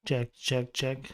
Check, check, check.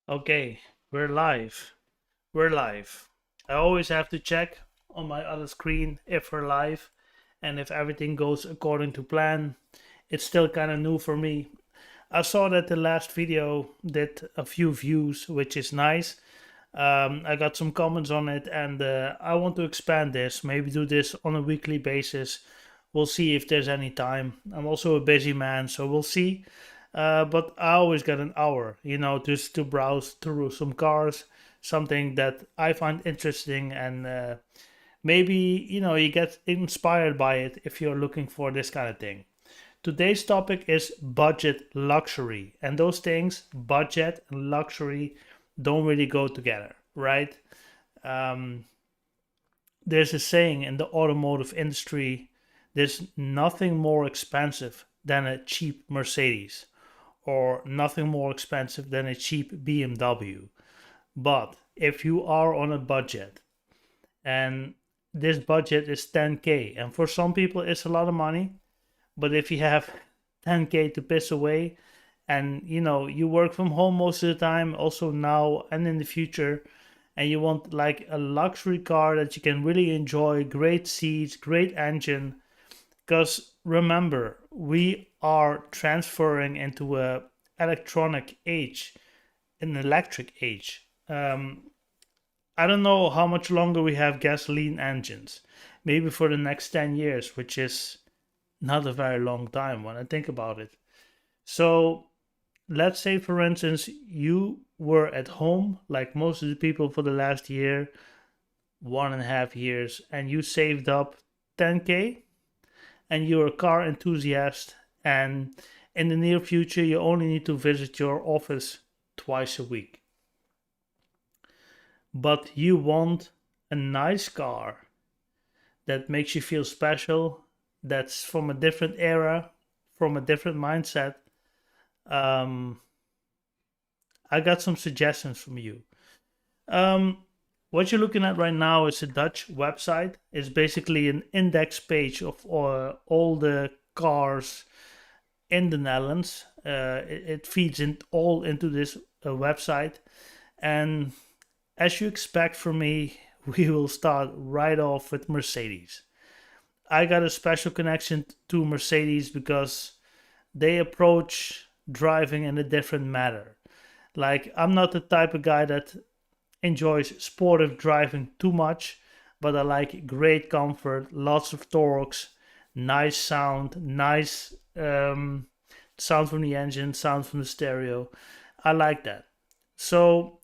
Okay, we're live. We're live. I always have to check on my other screen if we're live and if everything goes according to plan. It's still kind of new for me. I saw that the last video did a few views, which is nice. I got some comments on it, and I want to expand this. Maybe do this on a weekly basis. We'll see if there's any time. I'm also a busy man, so we'll see. But I always got an hour, just to browse through some cars, something that I find interesting, and maybe you get inspired by it if you're looking for this kind of thing. Today's topic is budget luxury, and those things, budget and luxury, don't really go together, right? Um, there's a saying in the automotive industry: there's nothing more expensive than a cheap Mercedes, or nothing more expensive than a cheap BMW. But if you are on a budget, and this budget is 10K, and for some people it's a lot of money, but if you have 10K to piss away, and you work from home most of the time, also now and in the future, and you want like a luxury car that you can really enjoy, great seats, great engine, because remember, we are transferring into a electronic age, an electric age. I don't know how much longer we have gasoline engines. Maybe for the next 10 years, which is not a very long time when I think about it. So let's say, for instance, you were at home, like most of the people for the last year, 1.5 years, and you saved up 10K, and you're a car enthusiast, and in the near future you only need to visit your office twice a week, but you want a nice car that makes you feel special, that's from a different era, from a different mindset. um, I got some suggestions from you. um, what you're looking at right now is a Dutch website. It's basically an index page of all the cars in the Netherlands. It feeds in all into this website, and as you expect from me, we will start right off with Mercedes. I got a special connection to Mercedes because they approach driving in a different manner. Like, I'm not the type of guy that enjoys sportive driving too much, but I like great comfort, lots of torques, nice sound, nice sound from the engine, sound from the stereo. I like that. So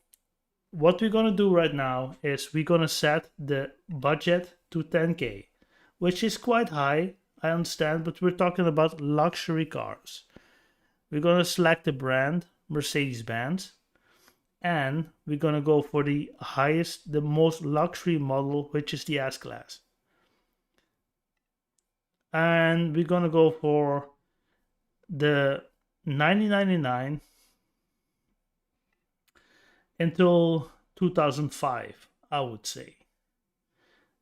what we're gonna do right now is we're gonna set the budget to 10K, which is quite high, I understand, but we're talking about luxury cars. We're gonna select the brand, Mercedes-Benz, and we're gonna go for the highest, the most luxury model, which is the S Class. And we're gonna go for the 1999 until 2005, I would say.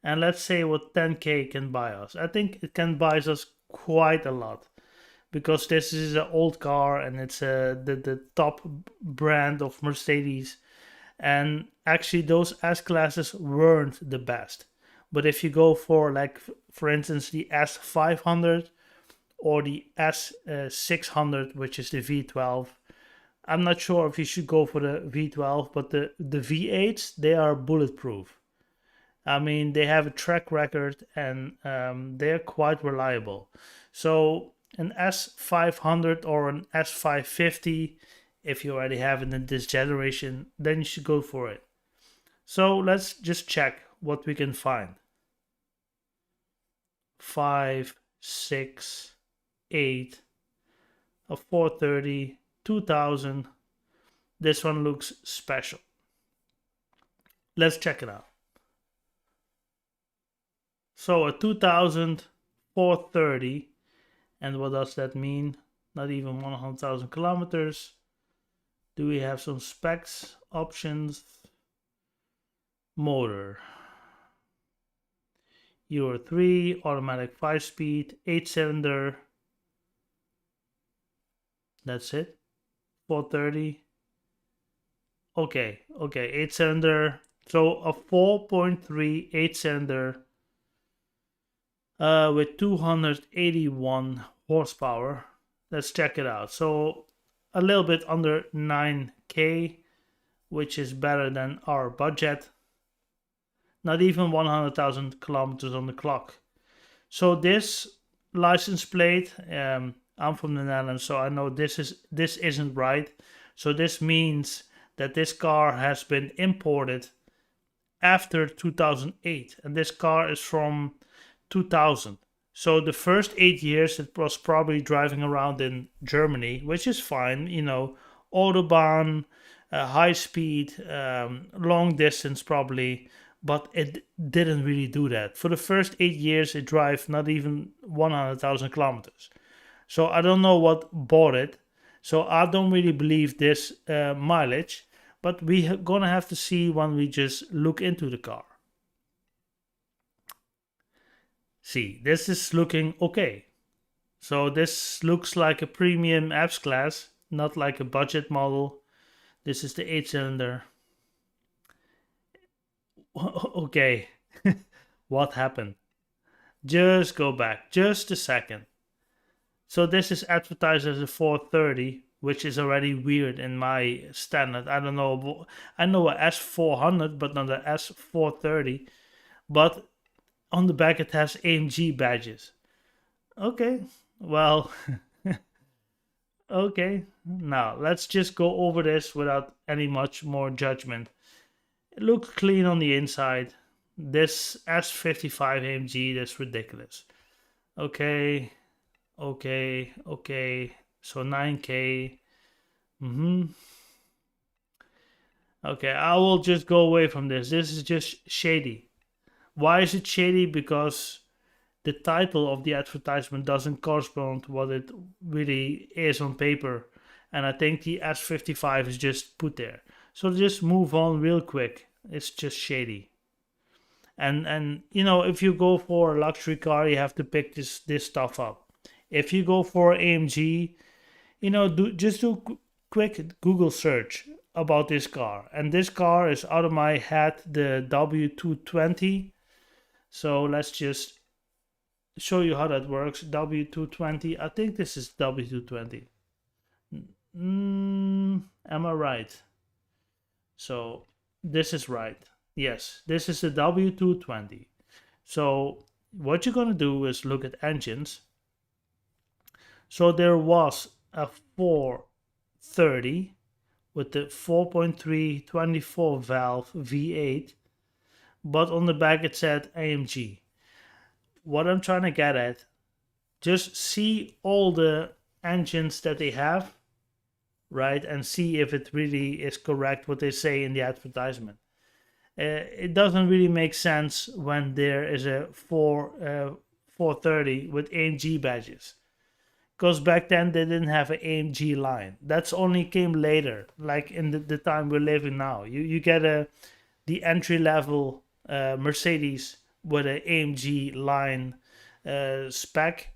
And let's say what 10K can buy us. I think it can buy us quite a lot because this is an old car and it's the top brand of Mercedes. And actually, those S classes weren't the best. But if you go for, like, for instance, the S500 or the S600, which is the V12, I'm not sure if you should go for the V12, but the V8s, they are bulletproof. I mean, they have a track record and they're quite reliable. So an S500 or an S550, if you already have it in this generation, then you should go for it. So let's just check what we can find. 5, 6, 8, a 430, 2000. This one looks special. Let's check it out. So a 2000 430, and what does that mean? Not even 100,000 kilometers. Do we have some specs, options? Motor. Euro 3, automatic 5-speed, 8-cylinder. That's it. 430. Okay, 8-cylinder. So a 4.3 8-cylinder with 281 horsepower. Let's check it out. So a little bit under 9K, which is better than our budget. Not even 100,000 kilometers on the clock. So this license plate, I'm from the Netherlands, so I know this isn't right. So this means that this car has been imported after 2008, and this car is from 2000. So the first 8 years it was probably driving around in Germany, which is fine, autobahn, high speed, long distance probably, but it didn't really do that. For the first 8 years it drive not even 100,000 kilometers. So I don't know what bought it. So I don't really believe this mileage, but we're gonna have to see when we just look into the car. See, this is looking okay. So this looks like a premium S class, not like a budget model. This is the 8-cylinder. Okay, what happened? Just go back, just a second. So this is advertised as a 430, which is already weird in my standard. I don't know. I know a S400, but not a S430. But on the back it has AMG badges. Okay, well, okay. Now let's just go over this without any much more judgment. It looks clean on the inside. This S55 AMG, that's ridiculous. Okay, okay. So 9K. Okay, I will just go away from this. This is just shady. Why is it shady? Because the title of the advertisement doesn't correspond to what it really is on paper. And I think the S55 is just put there. So just move on real quick. It's just shady. And if you go for a luxury car, you have to pick this stuff up. If you go for AMG, do quick Google search about this car. And this car is out of my head the W220. So let's just show you how that works. W220. I think this is W220. Am I right? So this is right. Yes, this is the W220. So what you're going to do is look at engines. So there was a 430 with the 4.3 24 valve V8, but on the back it said AMG. What I'm trying to get at, just see all the engines that they have, right, and see if it really is correct what they say in the advertisement. It doesn't really make sense when there is a 430 with AMG badges, because back then they didn't have an AMG line. That's only came later, like in the time we're living now. You get the entry level Mercedes with an AMG line spec.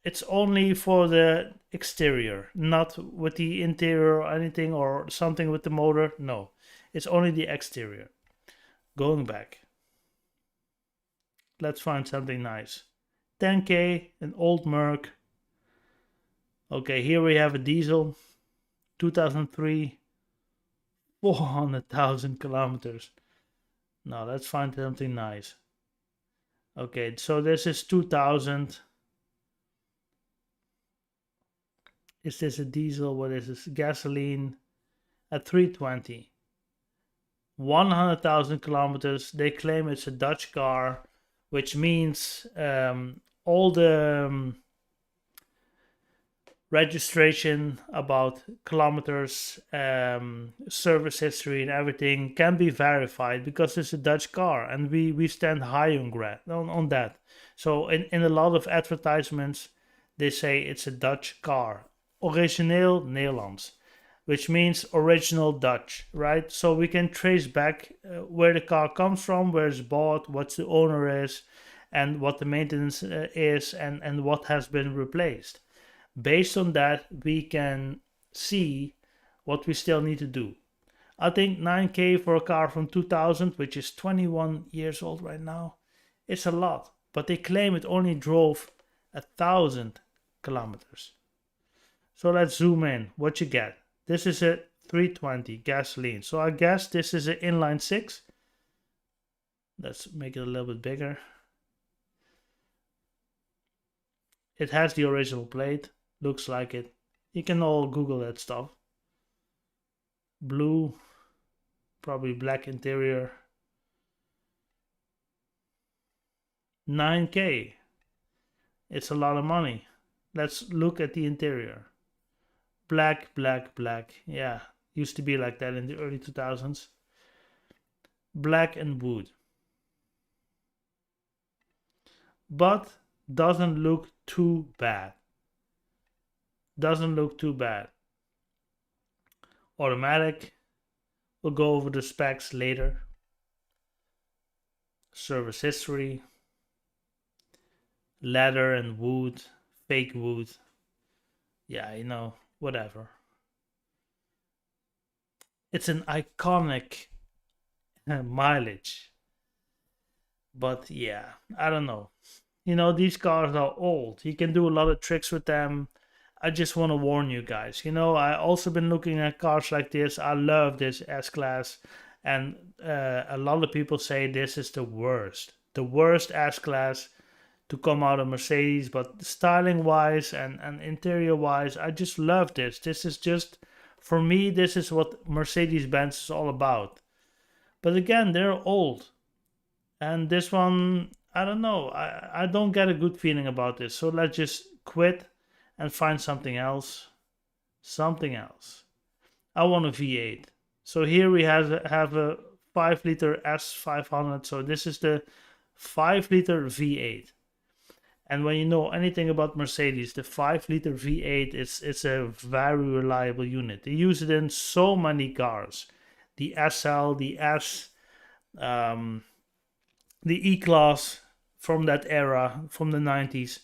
It's only for the exterior, not with the interior or anything or something with the motor. No, it's only the exterior. Going back, let's find something nice. 10K, an old Merc. Okay, here we have a diesel, 2003, 400,000 kilometers. Now let's find something nice. Okay, so this is 2000. Is this a diesel? What is this? Gasoline at 320. 100,000 kilometers. They claim it's a Dutch car, which means all the registration about kilometers, service history, and everything can be verified because it's a Dutch car, and we stand high on that. So in a lot of advertisements, they say it's a Dutch car. Origineel Nederlands, which means original Dutch, right? So we can trace back where the car comes from, where it's bought, what the owner is, and what the maintenance is, and what has been replaced. Based on that, we can see what we still need to do. I think 9K for a car from 2000, which is 21 years old right now, it's a lot. But they claim it only drove 1,000 kilometers. So let's zoom in. What you get? This is a 320 gasoline. So I guess this is an inline 6. Let's make it a little bit bigger. It has the original plate. Looks like it. You can all Google that stuff. Blue, probably black interior. 9K. It's a lot of money. Let's look at the interior. Black. Yeah, used to be like that in the early 2000s. Black and wood. But doesn't look too bad. Doesn't look too bad. Automatic. We'll go over the specs later. Service history. Leather and wood. Fake wood. Yeah, whatever. It's an iconic mileage. But yeah, I don't know. These cars are old. You can do a lot of tricks with them. I just want to warn you guys. I also been looking at cars like this. I love this S-Class. And a lot of people say this is the worst. The worst S-Class to come out of Mercedes. But styling-wise and interior-wise, I just love this. This is just, for me, this is what Mercedes-Benz is all about. But again, they're old. And this one, I don't know. I don't get a good feeling about this. So let's just quit and find something else. Something else. I want a V8. So here we have a 5 liter S500. So this is the 5 liter V8. And when you know anything about Mercedes, the 5 liter V8 is a very reliable unit. They use it in so many cars. The SL, the S, um, the E-Class from that era, from the 90s.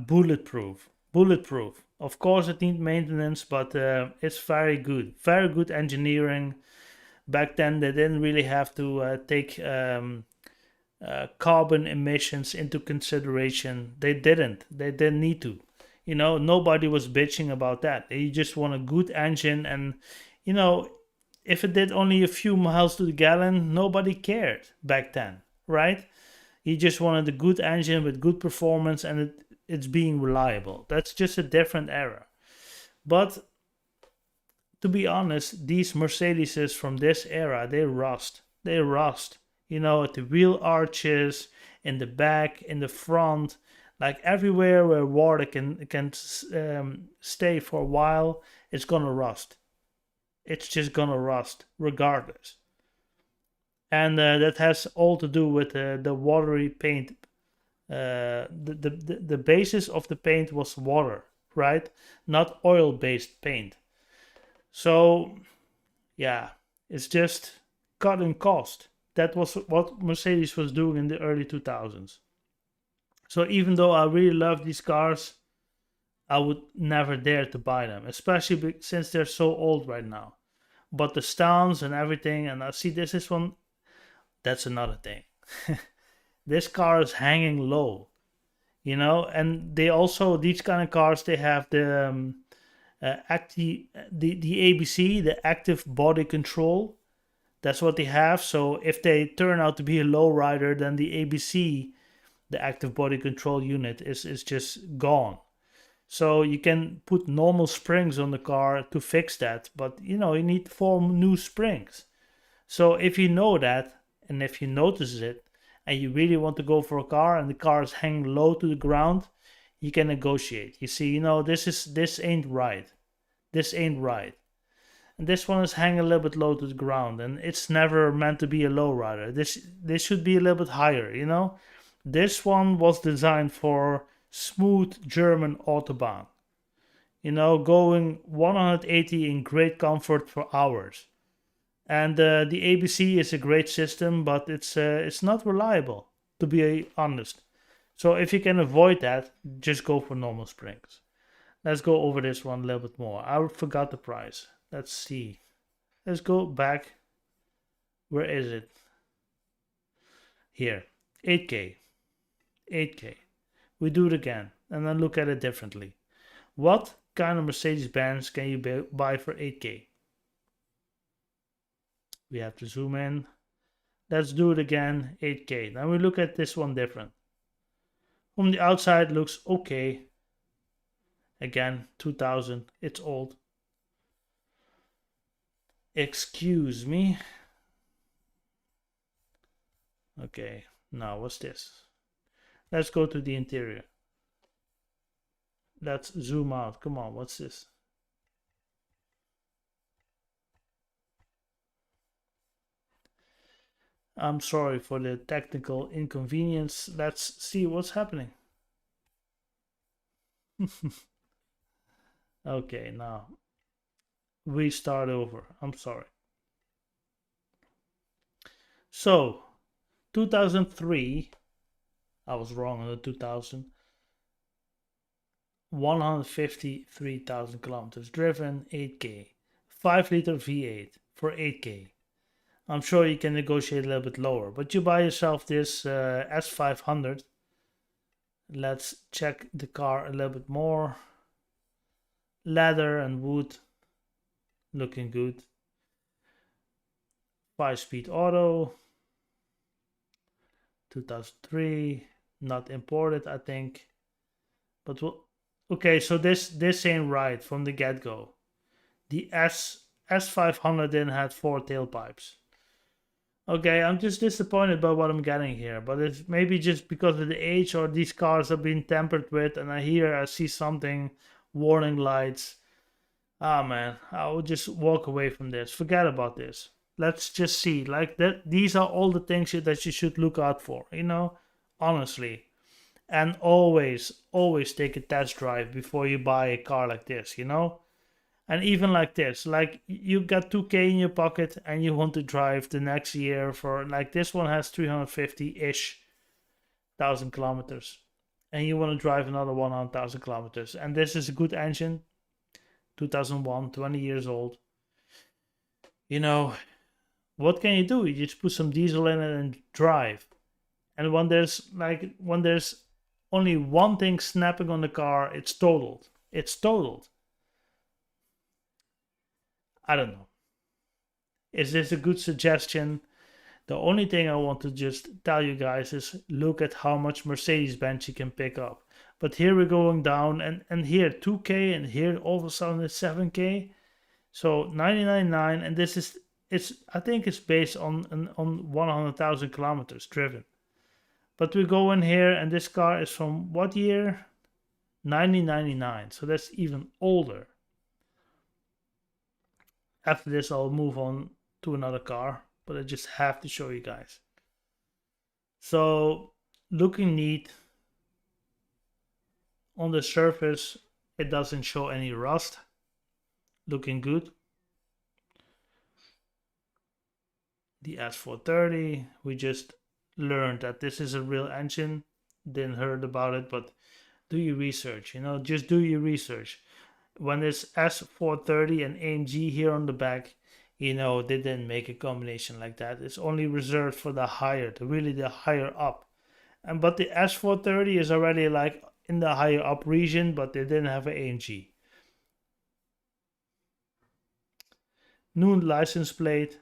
Bulletproof. Bulletproof. Of course, it needs maintenance, but it's very good. Very good engineering. Back then, they didn't really have to take carbon emissions into consideration. They didn't. They didn't need to. You know, nobody was bitching about that. They just want a good engine, and you know, if it did only a few miles to the gallon, nobody cared back then, right? You just wanted a good engine with good performance, and it's being reliable. That's just a different era. But to be honest, these Mercedeses from this era, they rust. They rust. You know, at the wheel arches, in the back, in the front, like everywhere where water can stay for a while, it's gonna rust. It's just gonna rust regardless. And that has all to do with the watery paint. The basis of the paint was water, right? Not oil based paint. So yeah, it's just cutting cost. That was what Mercedes was doing in the early 2000s. So even though I really love these cars, I would never dare to buy them, especially since they're so old right now. But the stance and everything, and I see this is one, that's another thing. This car is hanging low, you know, and they also, these kind of cars, they have the the ABC, the active body control. That's what they have. So if they turn out to be a low rider, then the ABC, the active body control unit, is just gone. So you can put normal springs on the car to fix that, but you know, you need 4 new springs. So if you know that, and if you notice it, and you really want to go for a car and the car is hanging low to the ground, you can negotiate. You see, you know, this ain't right. This ain't right. And this one is hanging a little bit low to the ground, and it's never meant to be a low rider. This should be a little bit higher, you know. This one was designed for smooth German autobahn. You know, going 180 in great comfort for hours. And the ABC is a great system, but it's not reliable, to be honest. So if you can avoid that, just go for normal springs. Let's go over this one a little bit more. I forgot the price. Let's see. Let's go back. Where is it? Here. 8K. 8K. We do it again and then look at it differently. What kind of Mercedes-Benz can you buy for 8K? We have to zoom in. Let's do it again, 8K. Now we look at this one different. From the outside looks okay. Again, 2000, it's old. Excuse me. Okay, now what's this? Let's go to the interior. Let's zoom out. Come on, what's this? I'm sorry for the technical inconvenience. Let's see what's happening. Okay, now we start over. I'm sorry. So, 2003, I was wrong on the 2000. 153,000 kilometers driven, 8K. 5 liter V8 for 8K. I'm sure you can negotiate a little bit lower, but you buy yourself this S500. Let's check the car a little bit more. Leather and wood, looking good. 5-speed auto. 2003, not imported, I think. But okay, so this ain't right from the get-go. The S500 didn't have 4 tailpipes. Okay, I'm just disappointed by what I'm getting here, but it's maybe just because of the age or these cars have been tampered with, and I see something, warning lights. Ah man, I will just walk away from this. Forget about this. Let's just see. Like that, these are all the things that you should look out for. Honestly, and always take a test drive before you buy a car like this. And even like this, like you got 2K in your pocket and you want to drive the next year for, like, this one has 350-ish thousand kilometers, and you want to drive another 100,000 kilometers, and this is a good engine, 2001, 20 years old. You know, what can you do? You just put some diesel in it and drive. And when there's only one thing snapping on the car, it's totaled. It's totaled. I don't know. Is this a good suggestion? The only thing I want to just tell you guys is look at how much Mercedes-Benz you can pick up. But here we're going down, and here 2K, and here all of a sudden it's 7K. So 99.9, and I think it's based on 100,000 kilometers driven. But we go in here, and this car is from what year? 1999. So that's even older. After this, I'll move on to another car, but I just have to show you guys. So, looking neat. On the surface, it doesn't show any rust. Looking good. The S430, we just learned that this is a real engine. Didn't heard about it, but do your research. Just do your research. When there's S430 and AMG here on the back, they didn't make a combination like that. It's only reserved for the higher up. But the S430 is already like in the higher up region, but they didn't have an AMG. New license plate.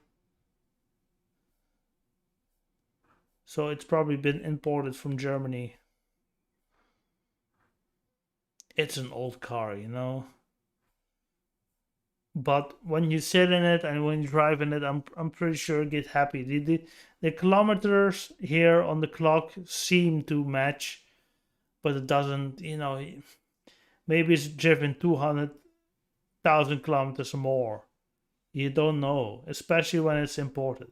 So it's probably been imported from Germany. It's an old car. But when you sit in it and when you drive in it, I'm pretty sure you get happy. The kilometers here on the clock seem to match, but it doesn't. Maybe it's driven 200,000 kilometers or more. You don't know, especially when it's imported.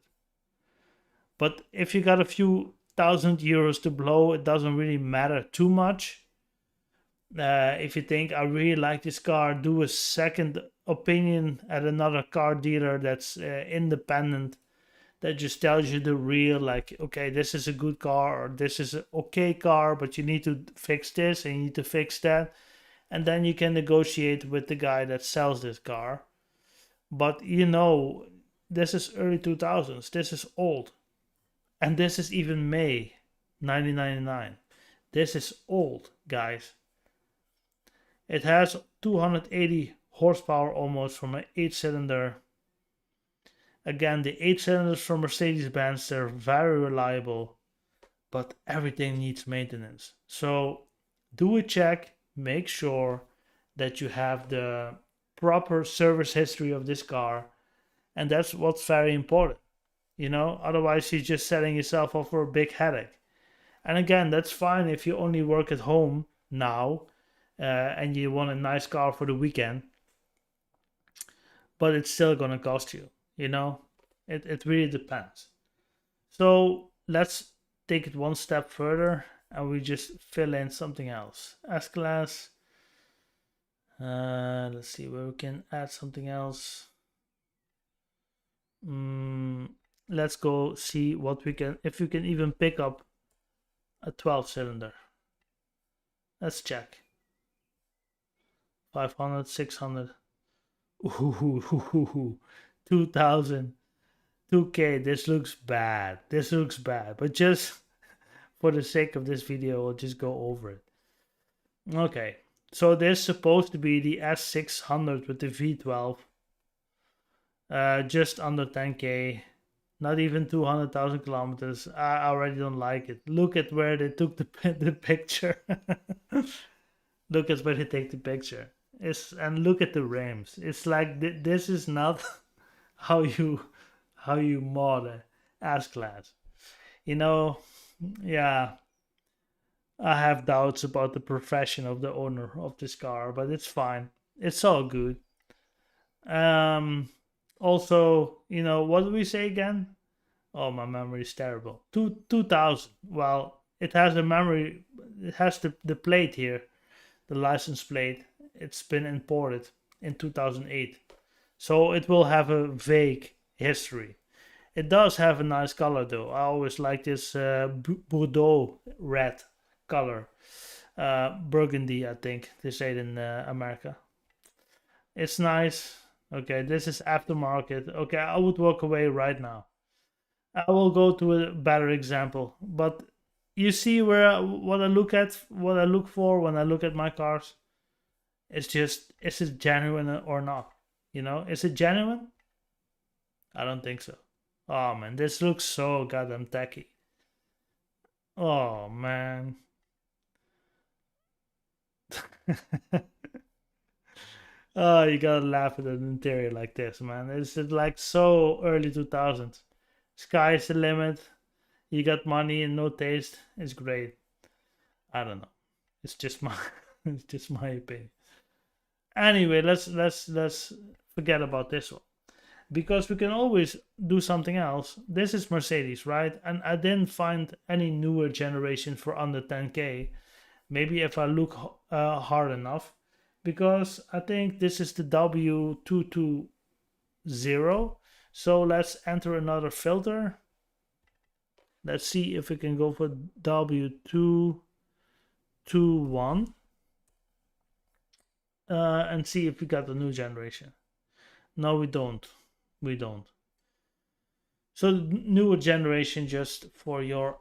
But if you got a few thousand euros to blow, it doesn't really matter too much. If you think I really like this car, do a second opinion at another car dealer that's independent, that just tells you the real, like, okay, this is a good car, or this is an okay car, but you need to fix this and you need to fix that, and then you can negotiate with the guy that sells this car. But this is early 2000s, this is old, and this is even May 1999. This is old, guys. It has 280 horsepower almost from an 8-cylinder. Again, the 8-cylinders from Mercedes-Benz, they're very reliable, but everything needs maintenance. So do a check, make sure that you have the proper service history of this car, and that's what's very important. Otherwise you're just setting yourself up for a big headache. And again, that's fine if you only work at home now, and you want a nice car for the weekend, but it's still gonna cost you. It really depends. So let's take it one step further, and we just fill in something else. S-Class. Let's see where we can add something else. Let's go see if we can even pick up a 12-cylinder. Let's check. 500, 600. Ooh, 2000. 2K. This looks bad. But just for the sake of this video, we'll just go over it. Okay. So this is supposed to be the S600 with the V12. Just under 10K. Not even 200,000 kilometers. I already don't like it. Look at where they took the picture. Look at where they take the picture. And look at the rims. It's like this is not how you mod As class. You know, yeah, I have doubts about the profession of the owner of this car, but it's fine. It's all good. Um, Also, what do we say again? Oh, my memory is terrible. 2000. Well, it has a memory. It has the plate here, the license plate. It's been imported in 2008, so it will have a vague history. It does have a nice color though. I always like this Bordeaux red color. Burgundy, I think they say it in America. It's nice. Okay, this is aftermarket. Okay, I would walk away right now. I will go to a better example. But you see where what I look at, what I look for when I look at my cars. It's just, is it genuine or not? Is it genuine? I don't think so. Oh man, this looks so goddamn tacky. Oh man. Oh, you gotta laugh at an interior like this, man. It's like so early 2000s. Sky's the limit. You got money and no taste. It's great. I don't know. It's just my it's just my opinion. Anyway, let's forget about this one because we can always do something else. This is Mercedes, right? And I didn't find any newer generation for under 10K. Maybe if I look hard enough, because I think this is the W220. So let's enter another filter. Let's see if we can go for W221 and see if we got the new generation. No, we don't. We don't. So the newer generation, just for your,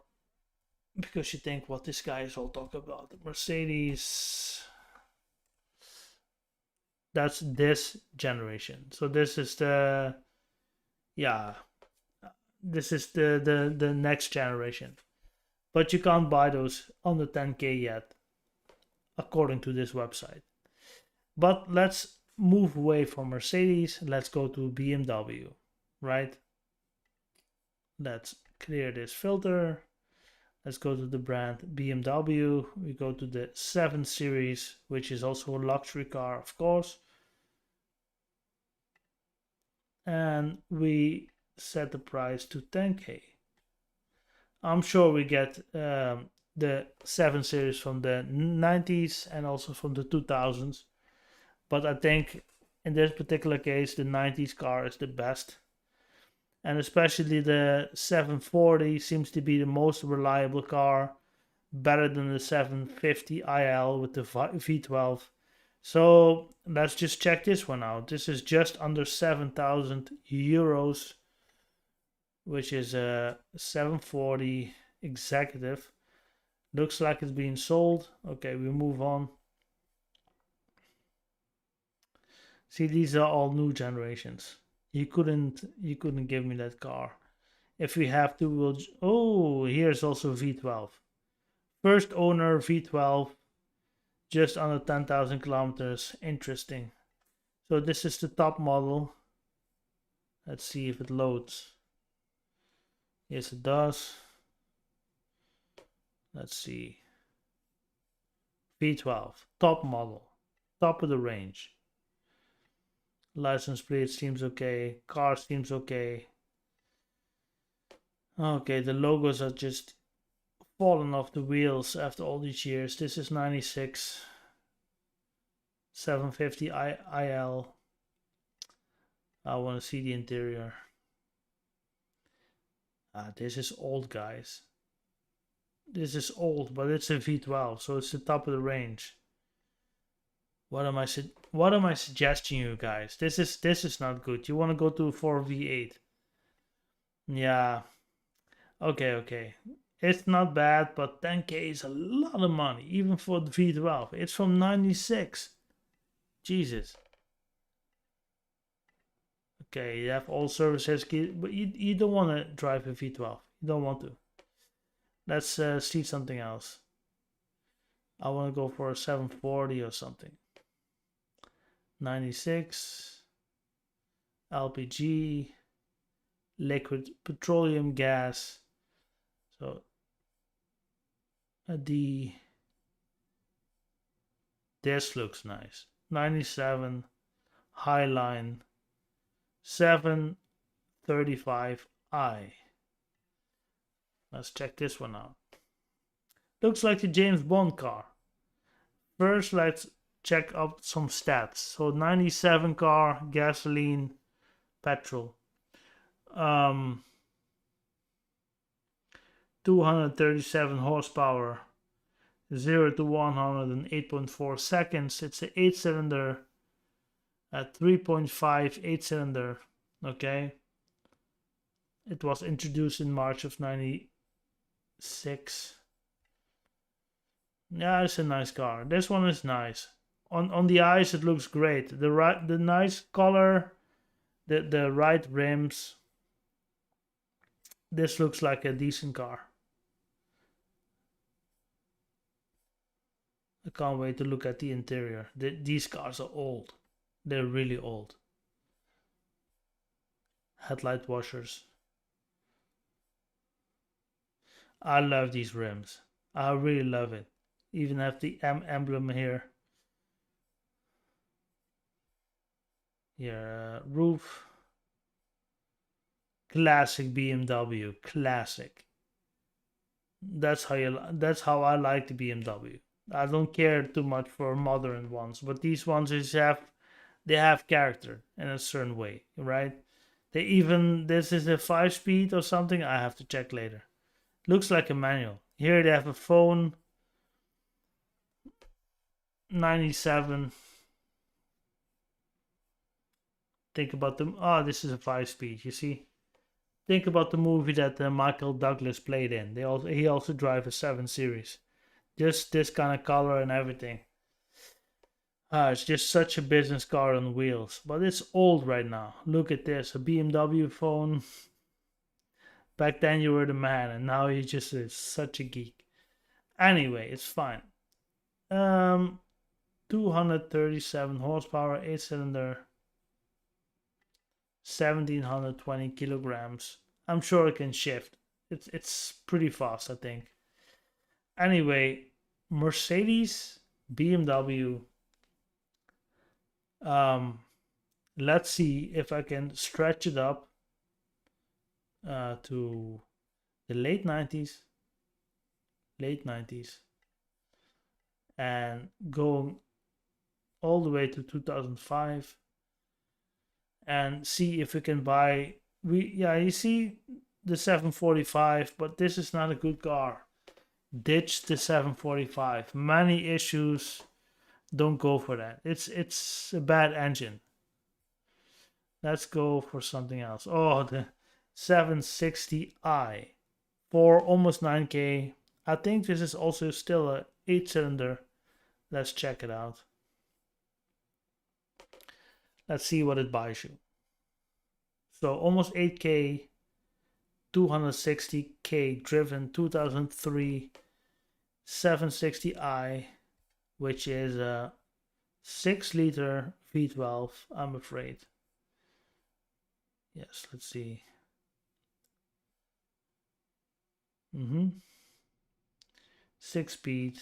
because you think what this guy is all talking about. Mercedes. That's this generation. So this is the, yeah, this is the next generation. But you can't buy those under 10K yet, according to this website. But let's move away from Mercedes. Let's go to BMW, right? Let's clear this filter. Let's go to the brand BMW. We go to the 7 Series, which is also a luxury car, of course. And we set the price to 10K. I'm sure we get the 7 Series from the 90s and also from the 2000s. But I think in this particular case, the 90s car is the best. And especially the 740 seems to be the most reliable car, better than the 750 IL with the V12. So let's just check this one out. This is just under 7,000 euros, which is a 740 executive. Looks like it's being sold. Okay, we move on. See, these are all new generations. You couldn't give me that car. If we have to, we'll. Oh, here's also V12. First owner V12, just under 10,000 kilometers. Interesting. So this is the top model. Let's see if it loads. Yes, it does. Let's see. V12, top model, top of the range. License plate seems okay. Car seems okay. Okay, the logos are just falling off the wheels after all these years. This is 96. 750 IL. I want to see the interior. This is old, guys. This is old, but it's a V12, so it's the top of the range. What am I suggesting you guys? This is not good. You want to go to 4 V8. Yeah. Okay. It's not bad, but 10K is a lot of money, even for the V12. It's from 96. Jesus. Okay, you have all services, but you don't want to drive a V12. You don't want to. Let's see something else. I want to go for a 740 or something. 96 LPG. liquid petroleum gas. So the this looks nice. 97 Highline 735i. Let's check this one out. Looks like the James Bond car. First, let's check out some stats. So 97 car, gasoline, petrol. 237 horsepower, 0 to 100 in 8.4 seconds. It's an 8-cylinder at 3.5 8-cylinder. Okay. It was introduced in March of 96. Yeah, it's a nice car. This one is nice. On the eyes, it looks great. The nice color, the right rims. This looks like a decent car. I can't wait to look at the interior. These cars are old. They're really old. Headlight washers. I love these rims. I really love it. Even have the M emblem here. Here, roof. Classic BMW. Classic. That's how I like the BMW. I don't care too much for modern ones, but these ones they have character in a certain way, right? This is a 5-speed or something. I have to check later. Looks like a manual. Here they have a phone. 97. Think about them. Oh, this is a 5-speed. You see. Think about the movie that Michael Douglas played in. He also drive a 7 Series. Just this kind of color and everything. It's just such a business car on wheels. But it's old right now. Look at this. A BMW phone. Back then you were the man. And now you just such a geek. Anyway, it's fine. 237 horsepower. 8-cylinder. 1720 kilograms. I'm sure it can shift. It's pretty fast, I think. Anyway, Mercedes, BMW. Let's see if I can stretch it up to the late 90s, and going all the way to 2005. And see if we can buy. You see the 745, but this is not a good car. Ditch the 745. Many issues. Don't go for that. It's a bad engine. Let's go for something else. Oh, the 760i for almost 9K. I think this is also still a 8-cylinder. Let's check it out. Let's see what it buys you. So almost 8K, 260K driven, 2003 760i, which is a 6-liter V12, I'm afraid. Yes, let's see. 6-speed.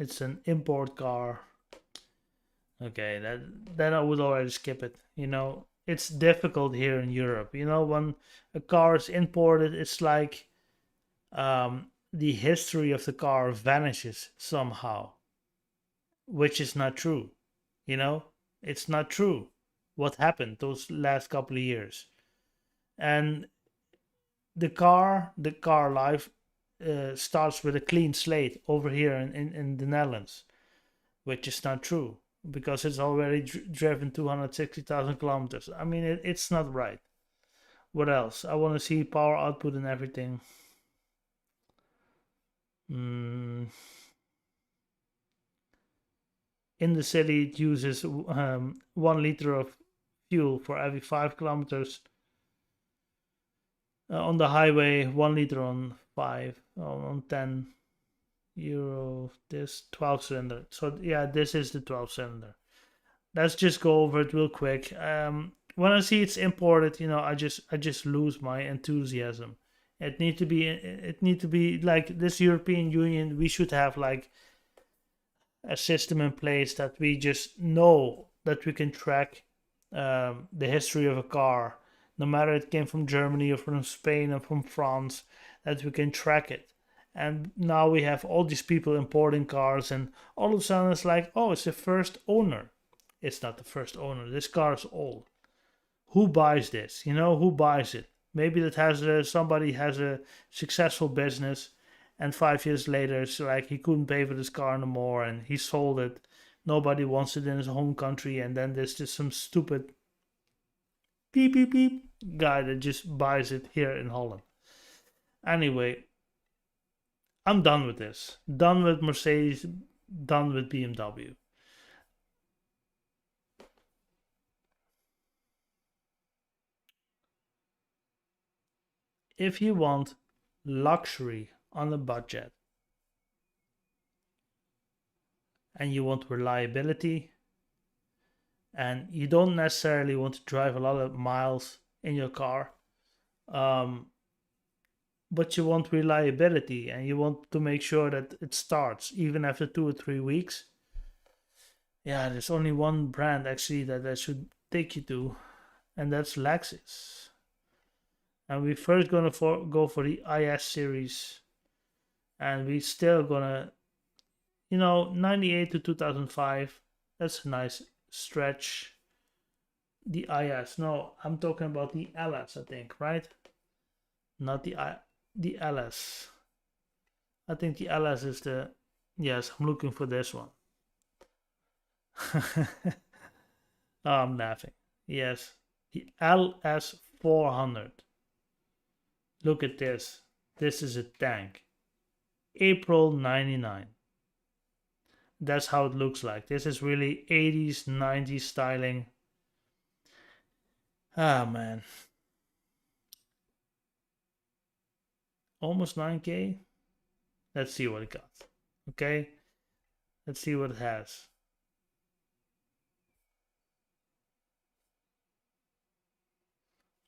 It's an import car. Okay, that I would already skip it. It's difficult here in Europe. When a car is imported, it's like the history of the car vanishes somehow, which is not true. It's not true what happened those last couple of years. And the car life starts with a clean slate over here in the Netherlands, which is not true because it's already driven 260,000 kilometers. I mean, it's not right. What else? I want to see power output and everything. In the city, it uses 1 liter of fuel for every 5 kilometers. On the highway, 1 liter on 5, on 10 euro. This 12-cylinder. So yeah, this is the 12-cylinder. let's just go over it real quick. When I see it's imported, I just lose my enthusiasm. It need to be like this European Union. We should have like a system in place that we just know that we can track the history of a car, no matter it came from Germany or from Spain or from France, that we can track it. And now we have all these people importing cars, and all of a sudden it's like, oh, it's the first owner. It's not the first owner. This car is old. Who buys this? Who buys it? Maybe that somebody has a successful business, and 5 years later, it's like he couldn't pay for this car no more, and he sold it. Nobody wants it in his home country, and then there's just some stupid beep beep beep guy that just buys it here in Holland. Anyway, I'm done with this. Done with Mercedes. Done with BMW. If you want luxury on a budget and you want reliability and you don't necessarily want to drive a lot of miles in your car, um, but you want reliability and you want to make sure that it starts even after 2 or 3 weeks. Yeah, there's only one brand actually that I should take you to, and that's Lexus. And we first gonna go for the IS series, and we still gonna, 98 to 2005. That's a nice stretch. The IS, no, I'm talking about the LS, I think, right? Not the LS. I think the LS is the, yes, I'm looking for this one. Oh, I'm laughing. Yes, the LS 400. Look at this. This is a tank. April 99. That's how it looks like. This is really 80s, 90s styling. Ah, man. Almost 9K. Let's see what it got. Okay. Let's see what it has.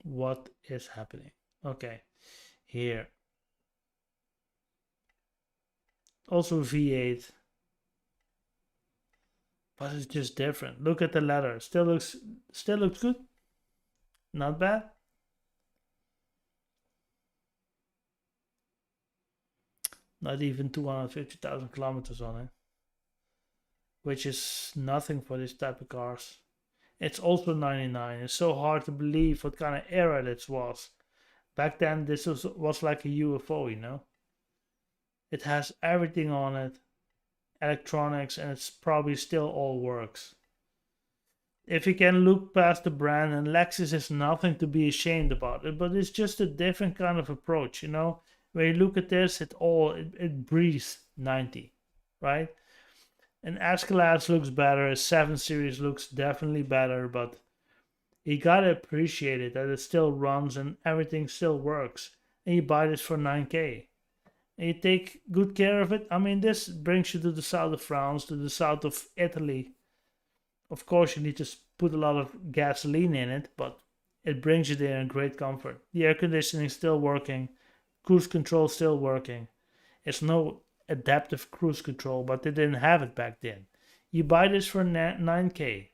What is happening? Okay. Here. Also V8. But it's just different. Look at the leather. Still looks good. Not bad. Not even 250,000 kilometers on it, which is nothing for this type of cars. It's also 99. It's so hard to believe what kind of era this was. Back then, this was like a UFO. It has everything on it, electronics, and it's probably still all works. If you can look past the brand, and Lexus is nothing to be ashamed about it, but it's just a different kind of approach. When you look at this, it breathes 90, right? An S-Class looks better, a 7 Series looks definitely better, but you gotta appreciate it that it still runs and everything still works. And you buy this for 9K. And you take good care of it. I mean, this brings you to the south of France, to the south of Italy. Of course, you need to put a lot of gasoline in it, but it brings you there in great comfort. The air conditioning is still working, cruise control still working. It's no adaptive cruise control, but they didn't have it back then. You buy this for 9K.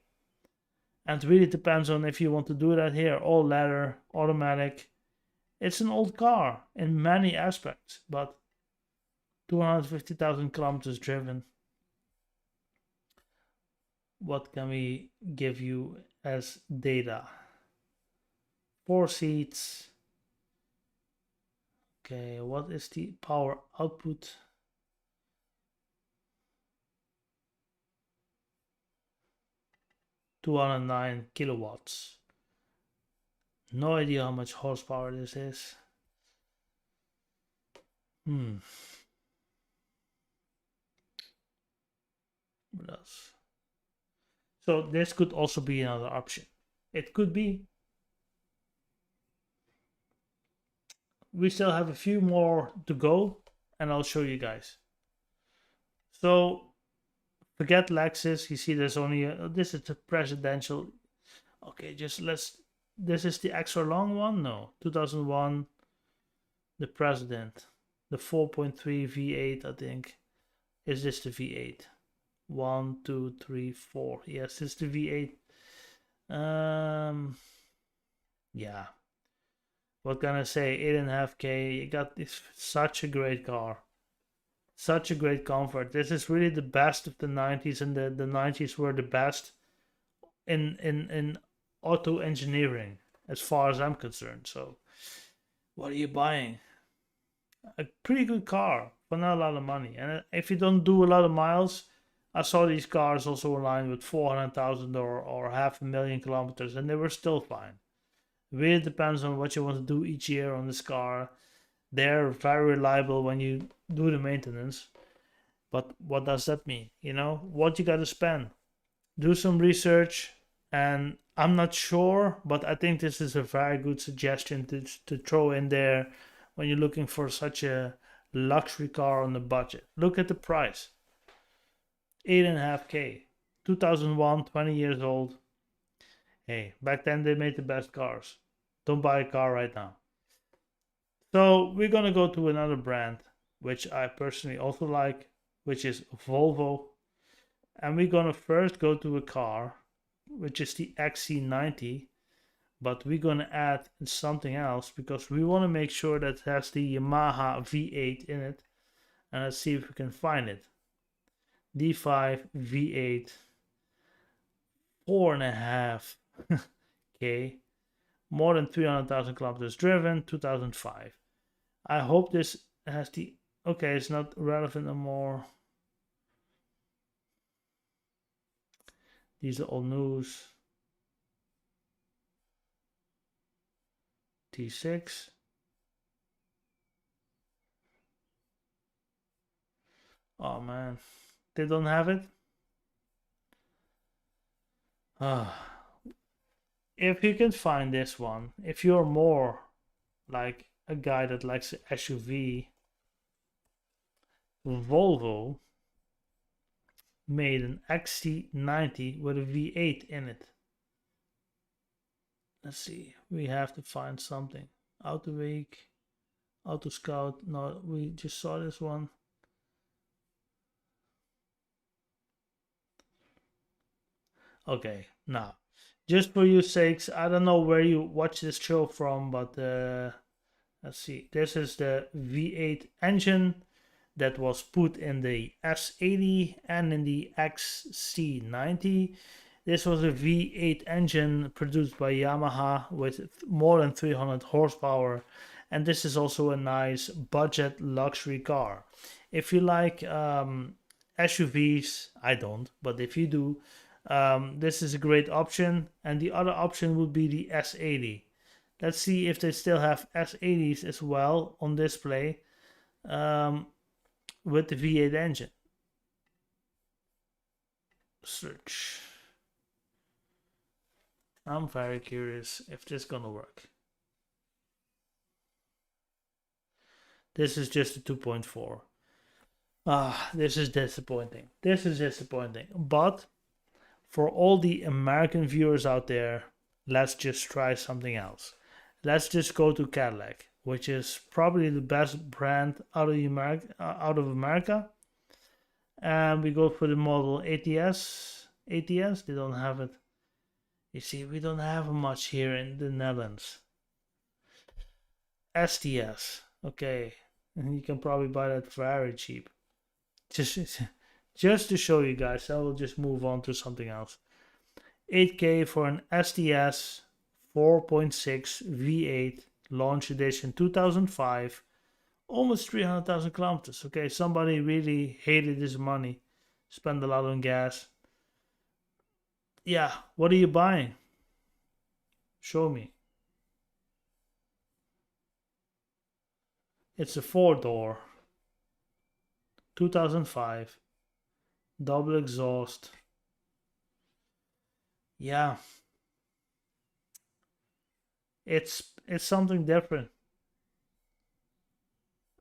And it really depends on if you want to do that here. All leather, automatic. It's an old car in many aspects, but 250,000 kilometers driven. What can we give you as data? 4 seats. Okay, what is the power output? 209 kilowatts. No idea how much horsepower this is. What else? So this could also be another option. It could be. We still have a few more to go, and I'll show you guys. So Forget Lexus. You see, there's only this is the presidential. Okay, This is the extra long one. No, 2001. The president, the 4.3 V8. I think is this the V8. One, two, three, four. Yes, it's the V8. Yeah. What can I say? 8.5K. You got this. Such a great car. Such a great comfort. This is really the best of the 90s, and the 90s were the best in auto engineering as far as I'm concerned. So, what are you buying? A pretty good car for not a lot of money. And if you don't do a lot of miles, I saw these cars also online with 400,000 or half a million kilometers, and they were still fine. It really depends on what you want to do each year on this car. They're very reliable when you do the maintenance. But what does that mean? What you got to spend. Do some research, and I'm not sure, but I think this is a very good suggestion to throw in there when you're looking for such a luxury car on the budget. Look at the price. 8.5K. 2001, 20 years old. Hey, back then they made the best cars. Don't buy a car right now. So we're gonna go to another brand, which I personally also like, which is Volvo. And we're gonna first go to a car, which is the XC90, but we're gonna add something else because we want to make sure that it has the Yamaha V8 in it. And let's see if we can find it. D5 V8, 4.5K, more than 300,000 kilometers driven, 2005. I hope this has the. Okay, it's not relevant anymore. These are all news. T6. Oh man, they don't have it. If you can find this one, if you're more like a guy that likes an SUV, Volvo made an XC90 with a V8 in it. Let's see, we have to find something. Autoweek, Auto Scout. No, we just saw this one. Okay, now, just for your sakes, I don't know where you watch this show from, but let's see. This is the V8 engine that was put in the S80 and in the XC90. This was a V8 engine produced by Yamaha with more than 300 horsepower, and this is also a nice budget luxury car. If you like SUVs, I don't, but if you do, this is a great option. And the other option would be the S80. Let's see if they still have S80s as well on display with the V8 engine. Search. I'm very curious if this is gonna work. This is just a 2.4. This is disappointing. This is disappointing. But for all the American viewers out there, let's just try something else. Let's just go to Cadillac, which is probably the best brand out of America. And we go for the model ATS. ATS, they don't have it. You see, we don't have much here in the Netherlands. STS, okay, and you can probably buy that very cheap. Just to show you guys, I will just move on to something else. 8K for an STS 4.6 V8 launch edition 2005, almost 300,000 kilometers. Okay, somebody really hated his money, spent a lot on gas. Yeah, what are you buying? Show me. It's a 4-door, 2005, double exhaust. Yeah, it's something different.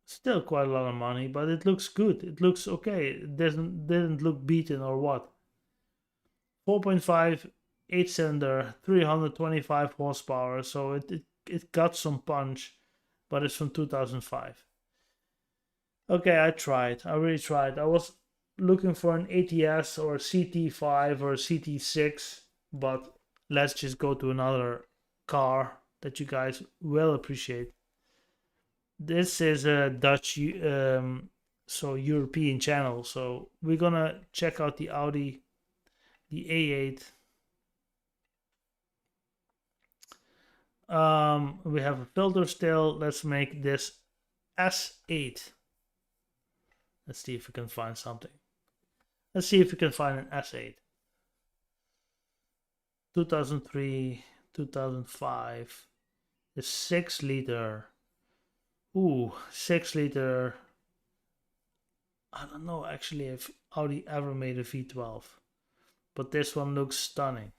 Still quite a lot of money, but it looks good. It looks okay. It didn't look beaten or what. 4.5, 8-cylinder, 325 horsepower. So it got some punch, but it's from 2005. Okay, I tried. I really tried. I was looking for an ATS or a CT5 or a CT6, but let's just go to another car that you guys will appreciate. This is a Dutch, so European channel. So we're gonna check out the Audi, the A8. We have a filter still. Let's make this S8. Let's see if we can find something. Let's see if we can find an S8. 2003, 2005. The 6-liter. Ooh, 6-liter. I don't know actually if Audi ever made a V12. But this one looks stunning.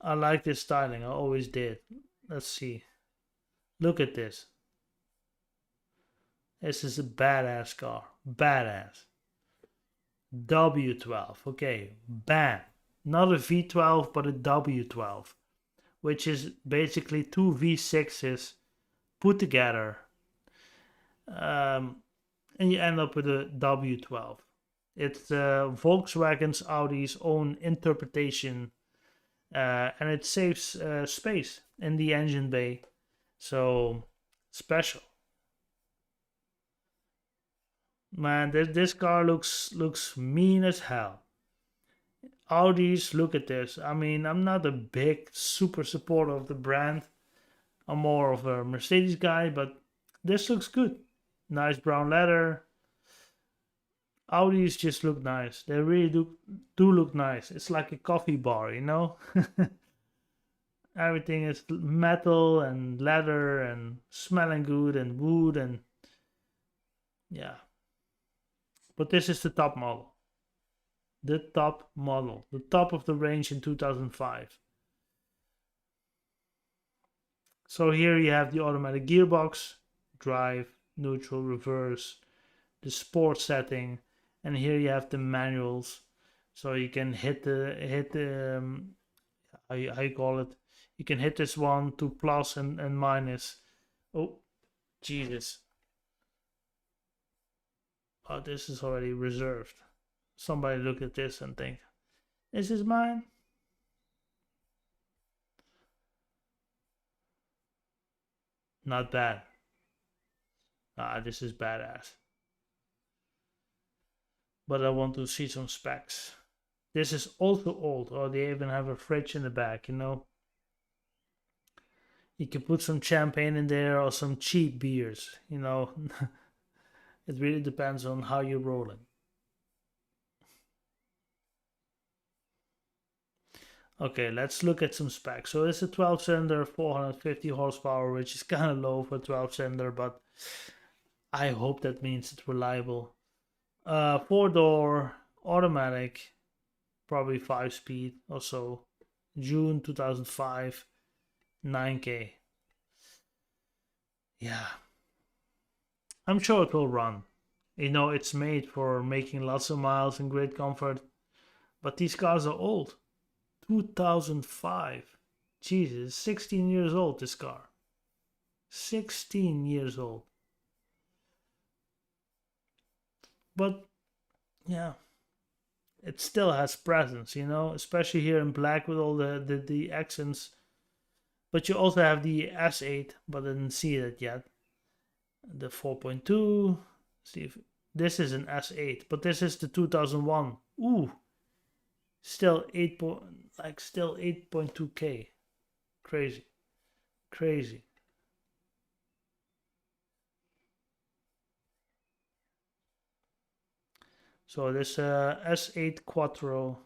I like this styling. I always did. Let's see. Look at this. This is a badass car. Badass. W12. Okay. Bam. Not a V12, but a W12. Which is basically two V6s put together. And you end up with a W12. It's Volkswagen's Audi's own interpretation. And it saves space in the engine bay. So, special. Man, this car looks mean as hell. Audis, look at this. I mean, I'm not a big super supporter of the brand. I'm more of a Mercedes guy, but this looks good. Nice brown leather. Audis just look nice. They really do look nice. It's like a coffee bar, you know? Everything is metal and leather and smelling good and wood and yeah. But this is the top model. The top model. The top of the range in 2005. So here you have the automatic gearbox, drive, neutral, reverse, the sport setting, and here you have the manuals. So you can hit the how you call it. You can hit this one to plus and minus. Oh, Jesus. Oh, this is already reserved. Somebody look at this and think, this is mine? Not bad. Ah, this is badass. But I want to see some specs. This is also old. Oh, they even have a fridge in the back, you know. You can put some champagne in there or some cheap beers, you know. It really depends on how you're rolling. Okay, let's look at some specs. So it's a 12-cylinder, 450 horsepower, which is kind of low for 12-cylinder, but I hope that means it's reliable. 4-door, automatic, probably 5-speed or so. June 2005, 9K. Yeah, I'm sure it will run. You know, it's made for making lots of miles and great comfort, but these cars are old. 2005. Jesus, 16 years old, this car. 16 years old. But, yeah, it still has presence, you know, especially here in black with all the accents. But you also have the S8, but I didn't see it yet. The 4.2. See if this is an S8, but this is the 2001. Ooh, still 8.2K. Crazy, crazy. So this S8 Quattro,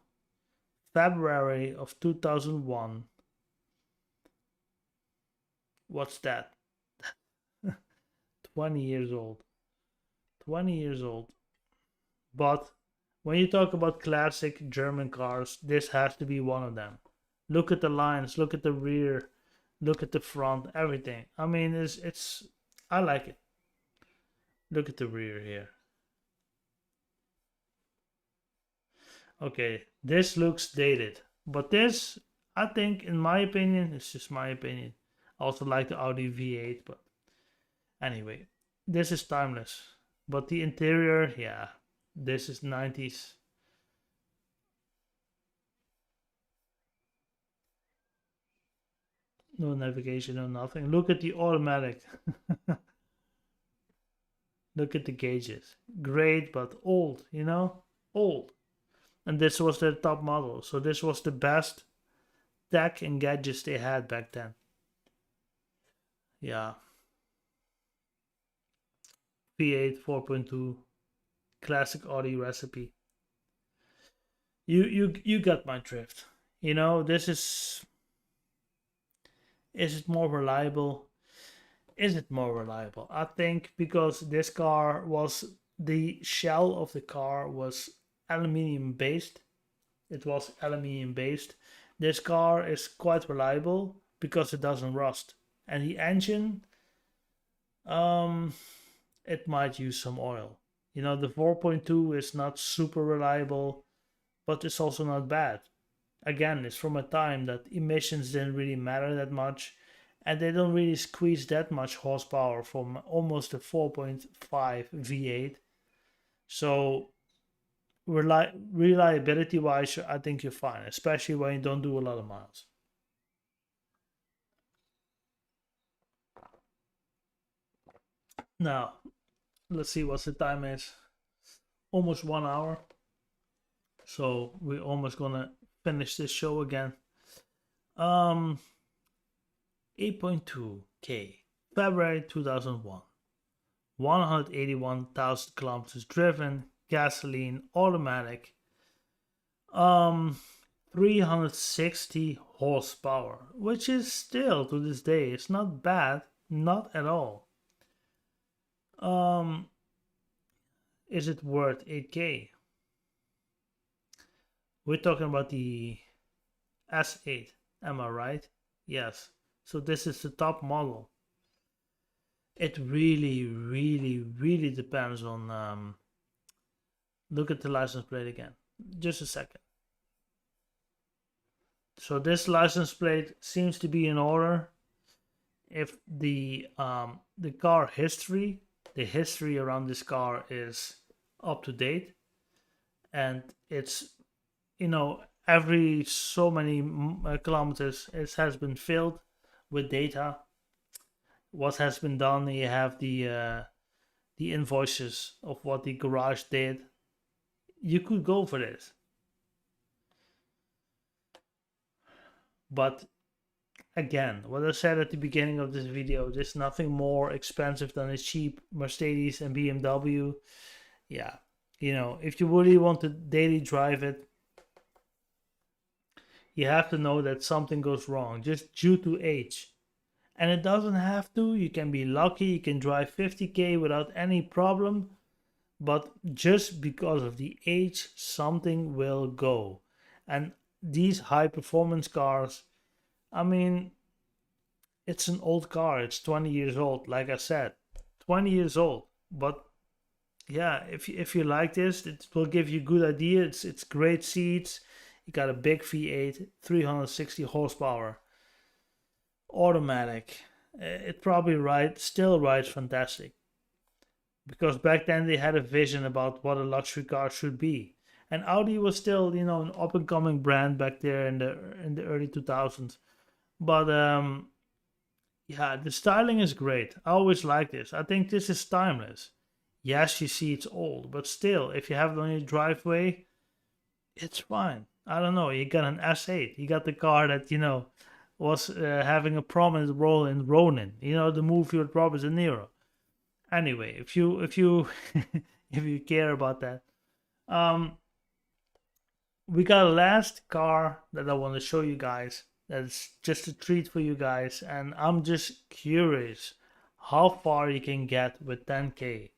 February of 2001. What's that? 20 years old. 20 years old. But when you talk about classic German cars, this has to be one of them. Look at the lines, look at the rear, look at the front, everything. I mean, it's I like it. Look at the rear here. Okay, this looks dated, but this, I think, in my opinion, it's just my opinion. I also like the Audi V8, but anyway, this is timeless. But the interior, yeah, this is 90s. No navigation, no nothing. Look at the automatic. Look at the gauges. Great, but old, you know? Old. And this was their top model. So this was the best tech and gadgets they had back then. Yeah. V8 4.2 classic Audi recipe. You got my drift. You know, this is it more reliable? Is it more reliable? I think because this car was the shell of the car was aluminium based. It was aluminium based. This car is quite reliable because it doesn't rust. And the engine, um, it might use some oil. You know, the 4.2 is not super reliable, but it's also not bad. Again, it's from a time that emissions didn't really matter that much, and they don't really squeeze that much horsepower from almost a 4.5 V8. So, reliability wise, I think you're fine, especially when you don't do a lot of miles. Now, let's see what the time is. Almost 1 hour. So, we're almost gonna finish this show again. Um, 8.2K, February 2001. 181,000 kilometers driven, gasoline, automatic. Um, 360 horsepower, which is still to this day, it's not bad, not at all. Um, is it worth 8K? We're talking about the S8, am I right? Yes. So this is the top model. It really, really, really depends on. Look at the license plate again. Just a second. So this license plate seems to be in order. If the car history, the history around this car is up to date, and it's, you know, every so many kilometers it has been filled with data. What has been done? You have the invoices of what the garage did. You could go for this, but again, what I said at the beginning of this video, there's nothing more expensive than a cheap Mercedes and BMW. Yeah, you know, if you really want to daily drive it, you have to know that something goes wrong just due to age. And it doesn't have to. You can be lucky, you can drive 50K without any problem. But just because of the age, something will go. And these high performance cars, I mean, it's an old car. It's 20 years old, like I said. 20 years old. But yeah, if you like this, it will give you a good idea. It's great seats. You got a big V8, 360 horsepower, automatic. It probably still rides fantastic. Because back then they had a vision about what a luxury car should be. And Audi was still, you know, an up and coming brand back there in the early 2000s. But yeah, the styling is great. I always like this. I think this is timeless. Yes, you see it's old, but still, if you have it on your driveway, it's fine. I don't know. You got an S8. You got the car that, you know, was having a prominent role in Ronin. You know, the movie with Robert De Niro. Anyway, if you if you care about that, um, we got a last car that I want to show you guys. That's just a treat for you guys, and I'm just curious how far you can get with 10K.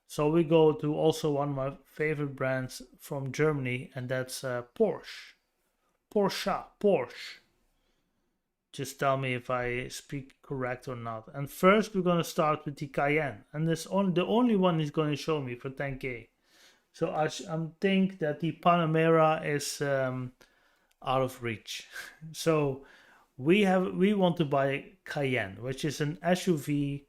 So we go to also one of my favorite brands from Germany, and that's Porsche. Porsche. Just tell me if I speak correct or not. And first we're gonna start with the Cayenne, and this on the only one he's gonna show me for 10K. So I think that the Panamera is out of reach. So we want to buy Cayenne, which is an SUV,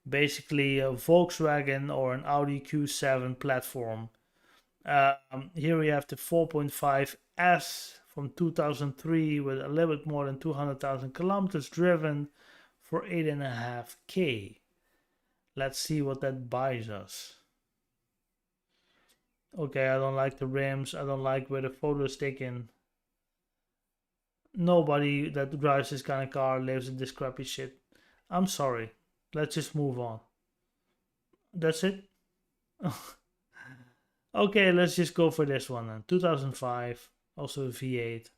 basically a Volkswagen or an Audi Q7 platform. Here we have the 4.5 S from 2003 with a little bit more than 200,000 kilometers driven for 8.5K. Let's see what that buys us. Okay, I don't like the rims. I don't like where the photo is taken. Nobody that drives this kind of car lives in this crappy shit. I'm sorry. Let's just move on. That's it? Okay, let's just go for this one then. 2005, also a V8.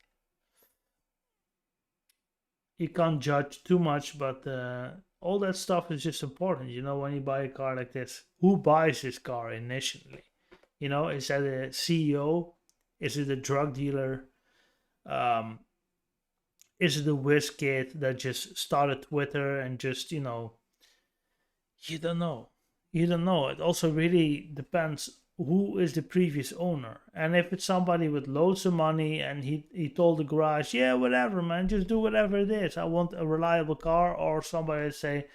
You can't judge too much, but all that stuff is just important. You know, when you buy a car like this, who buys this car initially? You know, is that a CEO? Is it a drug dealer? Um, is it a whiz kid that just started Twitter and just, you don't know. You don't know. It also really depends who is the previous owner. And if it's somebody with loads of money and he told the garage, yeah, whatever, man, just do whatever it is. I want a reliable car, or somebody say,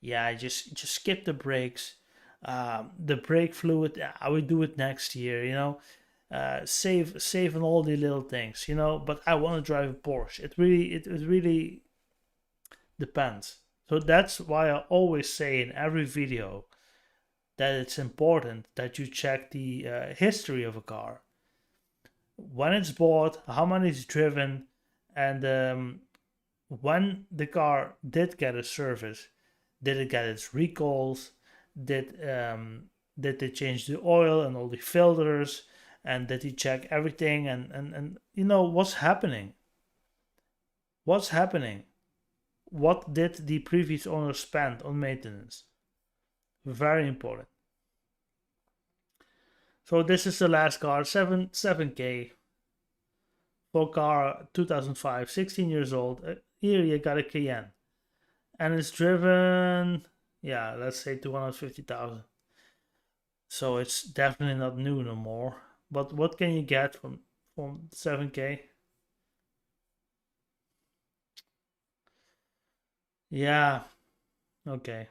yeah, just skip the brakes. The brake fluid, I will do it next year, save on all the little things, but I want to drive a Porsche. It really depends. So that's why I always say in every video that it's important that you check the history of a car, when it's bought, how many it's driven, and when the car did get a service. Did it get its recalls? Did they change the oil and all the filters? And did he check everything? And what's happening? What's happening? What did the previous owner spend on maintenance? Very important. So this is the last car, 7K. For car 2005, 16 years old. Here you got a Cayenne. And it's driven, yeah, let's say 250,000. So it's definitely not new no more. But what can you get from 7K? Yeah, okay.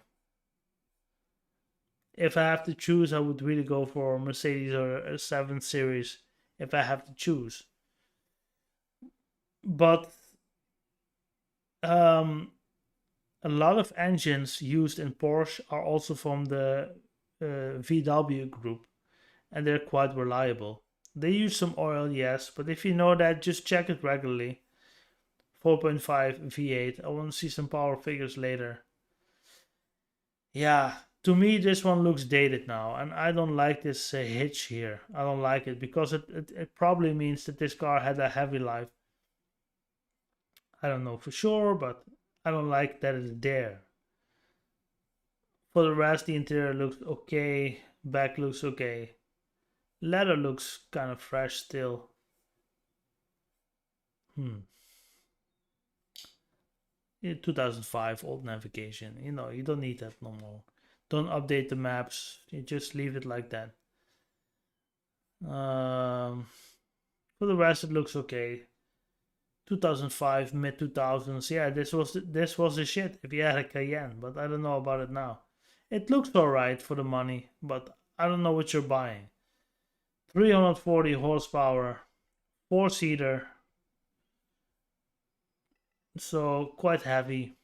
If I have to choose, I would really go for a Mercedes or a 7 Series if I have to choose. But a lot of engines used in Porsche are also from the VW group, and they're quite reliable. They use some oil, yes, but if you know that, just check it regularly. 4.5 V8. I want to see some power figures later. Yeah, to me this one looks dated now, and I don't like this hitch here. I don't like it because it probably means that this car had a heavy life. I don't know for sure, but I don't like that it's there. For the rest, the interior looks okay, back looks okay. Leather looks kind of fresh still. 2005 old navigation. You don't need that no more. Don't update the maps. You just leave it like that. For the rest, it looks okay. 2005, mid 2000s. Yeah, this was the shit if you had a Cayenne, but I don't know about it now. It looks alright for the money, but I don't know what you're buying. 340 horsepower, 4-seater, so quite heavy.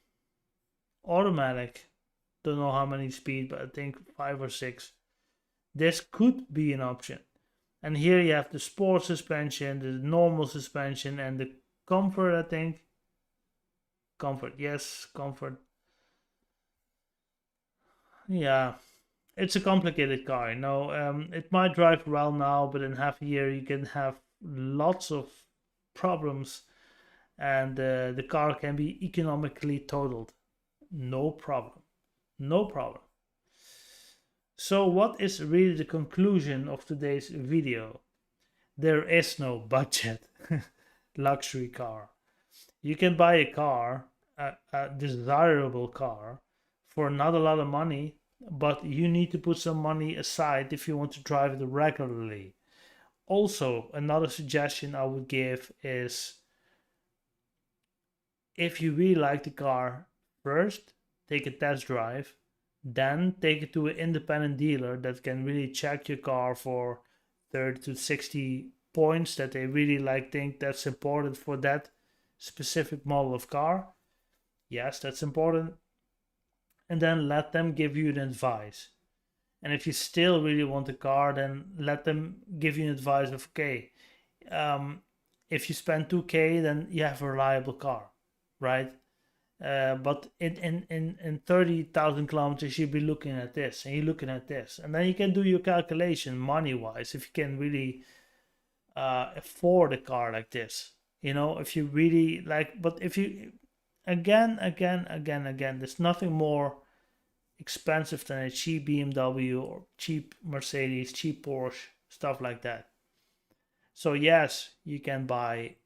Automatic, don't know how many speed, but I think 5 or 6. This could be an option. And here you have the sport suspension, the normal suspension, and the comfort, I think. Comfort, yes, comfort. Yeah, it's a complicated car. It might drive well now, but in half a year you can have lots of problems, and the car can be economically totaled. No problem. No problem. So what is really the conclusion of today's video? There is no budget luxury car. You can buy a car, a desirable car, for not a lot of money, but you need to put some money aside if you want to drive it regularly. Also, another suggestion I would give is, if you really like the car, first take a test drive, then take it to an independent dealer that can really check your car for 30 to 60 points that they really think that's important for that specific model of car. Yes, that's important. And then let them give you an advice. And if you still really want a car, then let them give you an advice of, okay, um, if you spend 2K, then you have a reliable car, right? But in 30,000 kilometers, you'll be looking at this and you're looking at this. And then you can do your calculation money wise if you can really afford a car like this. If you really like, but if you, again, there's nothing more expensive than a cheap BMW or cheap Mercedes, cheap Porsche, stuff like that. So, yes, you can buy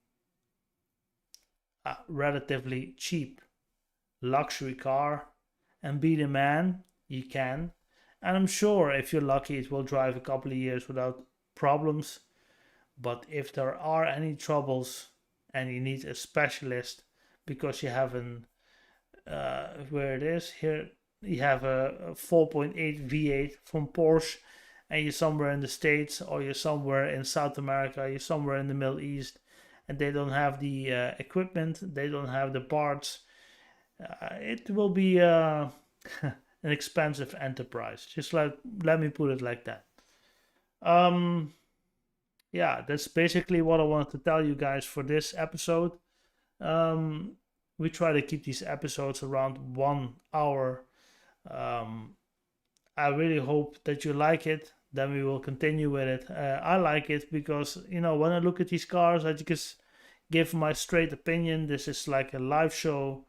a relatively cheap luxury car and be the man. You can, and I'm sure if you're lucky it will drive a couple of years without problems. But if there are any troubles and you need a specialist because you have an where it is here, you have a 4.8 V8 from Porsche, and you're somewhere in the States, or you're somewhere in South America, you're somewhere in the Middle East, and they don't have the equipment, they don't have the parts, it will be an expensive enterprise. Just let me put it like that. Um, yeah, that's basically what I wanted to tell you guys for this episode. We try to keep these episodes around 1 hour. Um, I really hope that you like it. Then we will continue with it. I like it because, when I look at these cars, I just give my straight opinion. This is like a live show,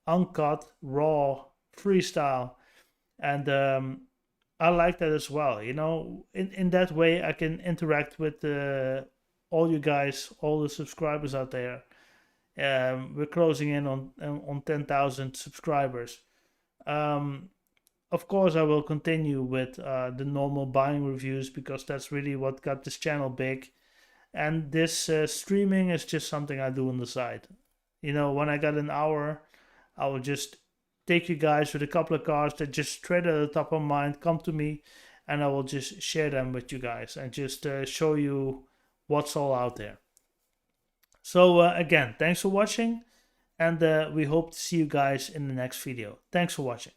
uncut, raw, freestyle. And I like that as well. In that way, I can interact with all you guys, all the subscribers out there. We're closing in on 10,000 subscribers. Of course, I will continue with the normal buying reviews because that's really what got this channel big. And this streaming is just something I do on the side. When I got an hour, I will just take you guys with a couple of cars that just straight at the top of mind come to me, and I will just share them with you guys and just show you what's all out there. So again, thanks for watching, and we hope to see you guys in the next video. Thanks for watching.